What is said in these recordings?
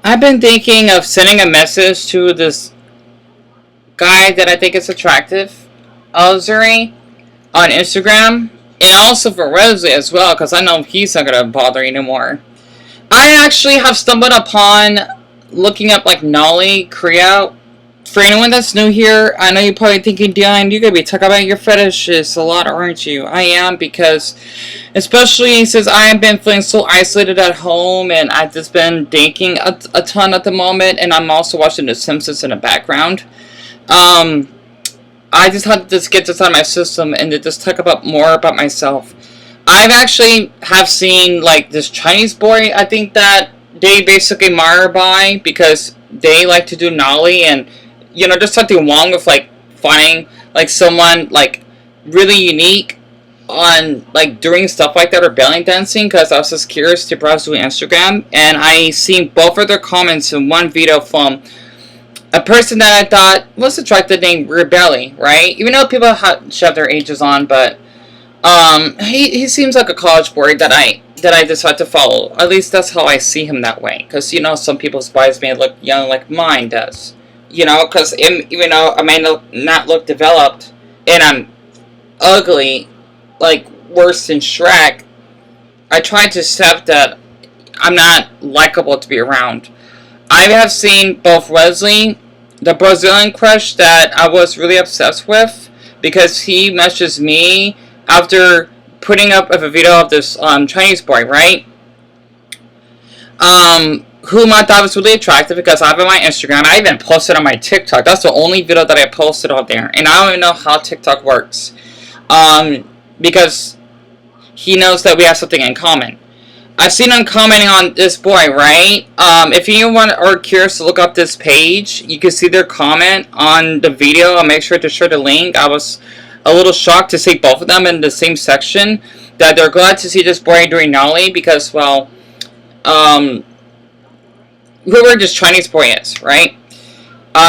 I've been thinking of sending a message to this guy that I think is attractive, Alzerweyy, on Instagram, and also for Wesley as well, because I know he's not gonna bother anymore. I actually have stumbled upon looking up like Nolly Korea. For anyone that's new here, I know you're probably thinking, Dion, you're gonna be talking about your fetishes a lot, aren't you? I am, because especially since I have been feeling so isolated at home, and I've just been dating a ton at the moment, and I'm also watching The Simpsons in the background. I just had to just get this out of my system and to just talk about more about myself. I've actually have seen like this Chinese boy, I think that they basically admire by, because they like to do Nolly, and you know, there's something wrong with like finding like someone like really unique on like doing stuff like that or belly dancing, because I was just curious to browse through Instagram, and I seen both of their comments in one video from a person that I thought was attractive named Rebelly, right? Even though people shove their ages on, but he seems like a college boy that I decide to follow. At least that's how I see him that way, because you know, some people's bodies may look young like mine does. You know, because even though I may not look developed, and I'm ugly, like worse than Shrek, I try to accept that I'm not likable to be around. I have seen both Wesley, the Brazilian crush that I was really obsessed with, because he messaged me after putting up a video of this Chinese boy, right? Whom I thought was really attractive, because I have it on my Instagram. I even posted on my TikTok. That's the only video that I posted out there. And I don't even know how TikTok works. Because he knows that we have something in common. I've seen him commenting on this boy, right? If anyone are curious to look up this page, you can see their comment on the video. I'll make sure to share the link. I was a little shocked to see both of them in the same section. That they're glad to see this boy doing Nolly, because, well, whoever this Chinese boy is, right?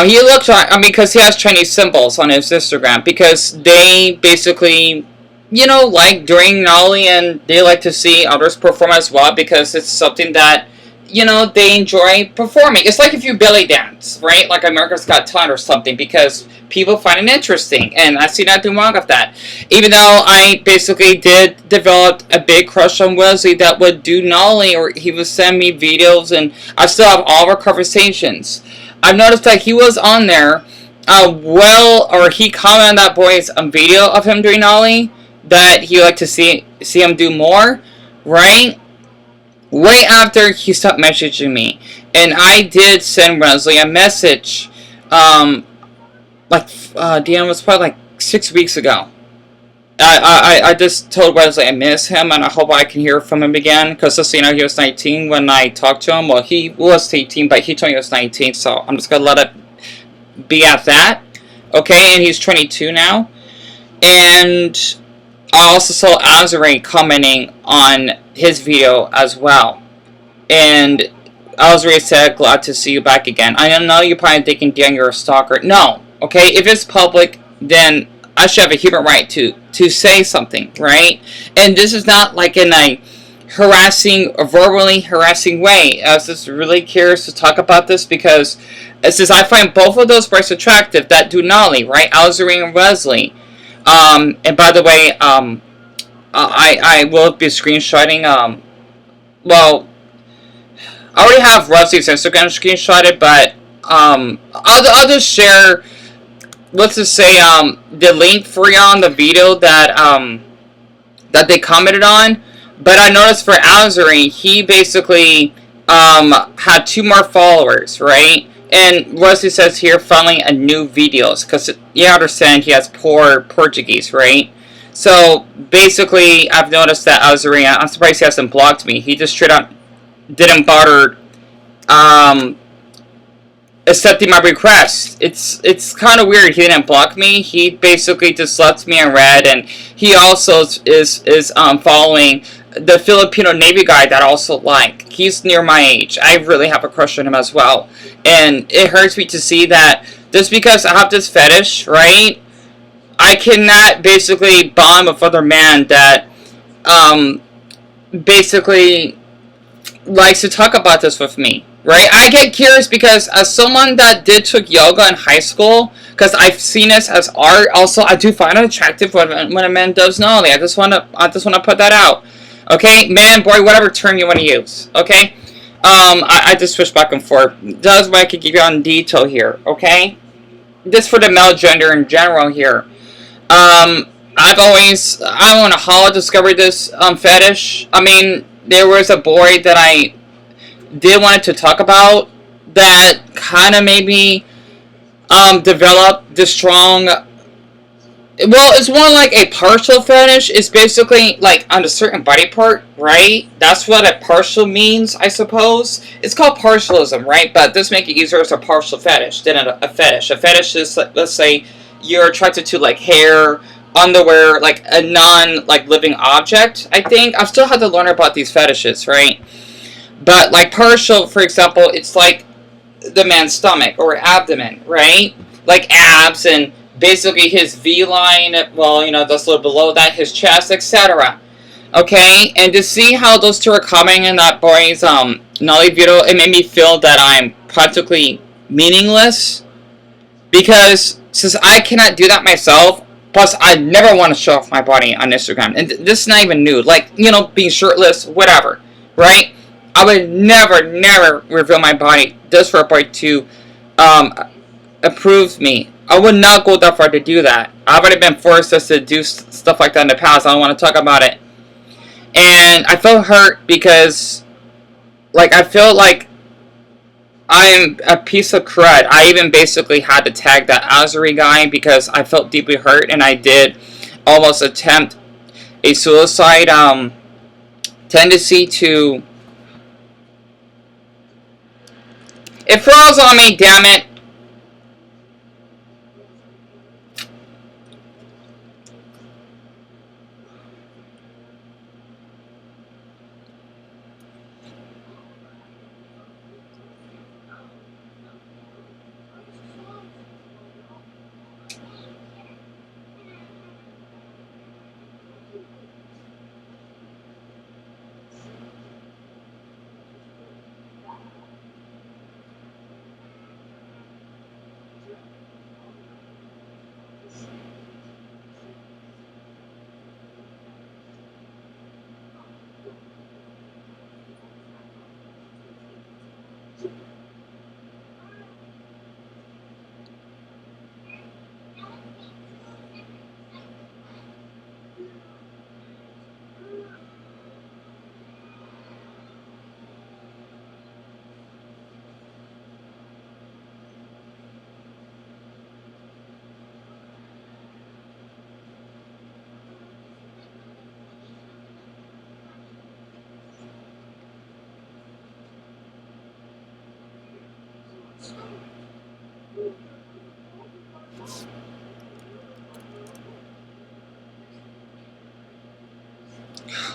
He looks, because he has Chinese symbols on his Instagram, because they basically, you know, like doing Nolly, and they like to see others perform as well, because it's something that, you know, they enjoy performing. It's like if you belly dance, right? Like America's Got Talent or something, because people find it interesting, and I see nothing wrong with that. Even though I basically did develop a big crush on Wesley that would do Nolly, or he would send me videos, and I still have all our conversations. I've noticed that he was on there, or he commented on that boy's video of him doing Nolly, that he would like to see him do more, right? Way after he stopped messaging me. And I did send Wesley a message, Deanna was probably like 6 weeks ago. I just told Wesley I miss him, and I hope I can hear from him again, because just so you know, he was 19 when I talked to him. Well, he was 18, but he told me he was 19, so I'm just going to let it be at that. Okay, and he's 22 now. And I also saw Alzerweyy commenting on his video as well. And Alzerweyy said, glad to see you back again. I know you're probably thinking, Dan, you're a stalker. No. Okay, if it's public, then I should have a human right to say something, right? And this is not like in a verbally harassing way. I was just really curious to talk about this, because it says I find both of those boys attractive that do Nolly, right? Alzerweyy and Wesley. And by the way, I will be screenshotting, well, I already have Wesley's Instagram screenshotted, but, I'll just share, let's just say, the link for you on the video that they commented on. But I noticed for Alzerweyy, he basically, had 2 more followers, right? And Wesley says here, following a new videos, because you understand he has poor Portuguese, right? So basically, I've noticed that Alzerweyy, I'm surprised he hasn't blocked me. He just straight up didn't bother accepting my request. It's kind of weird. He didn't block me. He basically just left me in red, and he also is following the Filipino Navy guy that I also like. He's near my age. I really have a crush on him as well. And it hurts me to see that just because I have this fetish, right, I cannot basically bond with other men that basically likes to talk about this with me. right? I get curious because as someone that did took yoga in high school, because I've seen this as art. Also, I do find it attractive when a man does nollie. I just wanna put that out. Okay, man, boy, whatever term you want to use. Okay, I just switch back and forth. Does what I could give you on detail here. Okay, just for the male gender in general here. I don't know how I discovered this fetish. I mean, there was a boy that I did want to talk about that kind of made me develop this strong. Well, it's more like a partial fetish. It's basically like on a certain body part, right? That's what a partial means, I suppose. It's called partialism, right? But this make it easier as a partial fetish than a fetish. A fetish is, let's say, you're attracted to like hair, underwear, like a non like living object. I think I still have to learn about these fetishes, right? But like partial, for example, it's like the man's stomach or abdomen, right? Like abs and basically his V line, well, just a little below that, his chest, etc. Okay, and to see how those two are coming in that boy's Nolly video, it made me feel that I'm practically meaningless because since I cannot do that myself. Plus, I never want to show off my body on Instagram, and this is not even nude. Like being shirtless, whatever, right? I would never reveal my body just for a boy to approve me. I would not go that far to do that. I've already been forced to do stuff like that in the past. I don't want to talk about it. And I felt hurt because, like, I feel like I'm a piece of crud. I even basically had to tag that Alzerweyy guy because I felt deeply hurt, and I did almost attempt a suicide tendency to. It froze on me, damn it.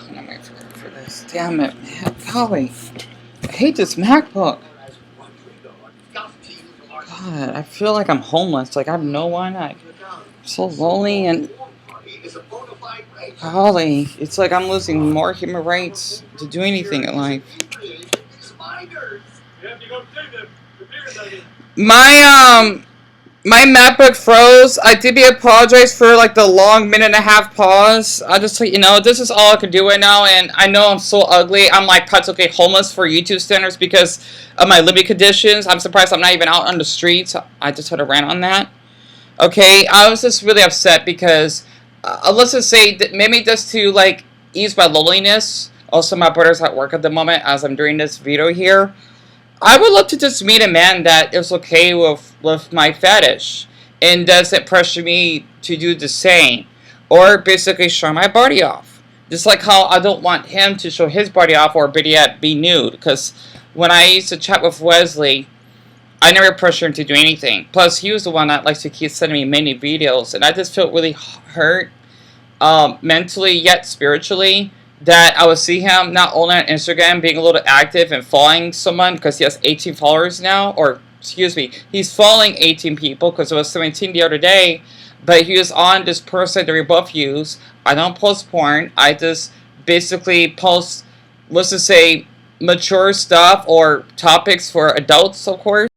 I'm waiting for this. Damn it, man. Golly. I hate this MacBook. God, I feel like I'm homeless. Like I have no one. I'm so lonely and golly, it's like I'm losing more human rights to do anything in life. My my MacBook froze. I did apologize for like the long minute and a half pause. I just this is all I can do right now, and I know I'm so ugly. I'm like practically homeless for YouTube standards because of my living conditions. I'm surprised I'm not even out on the streets. I just had a rant on that. Okay, I was just really upset because let's just say that maybe just to like ease my loneliness. Also, my brother's at work at the moment as I'm doing this video here. I would love to just meet a man that is okay with my fetish and doesn't pressure me to do the same or basically show my body off. Just like how I don't want him to show his body off or better yet be nude. Because when I used to chat with Wesley, I never pressured him to do anything. Plus, he was the one that likes to keep sending me many videos, and I just felt really hurt mentally yet spiritually that I would see him not only on Instagram being a little active and following someone because he has 18 followers now, or excuse me, he's following 18 people because it was 17 the other day, but he was on this person that we both use. I don't post porn. I just basically post, let's just say, mature stuff or topics for adults, of course.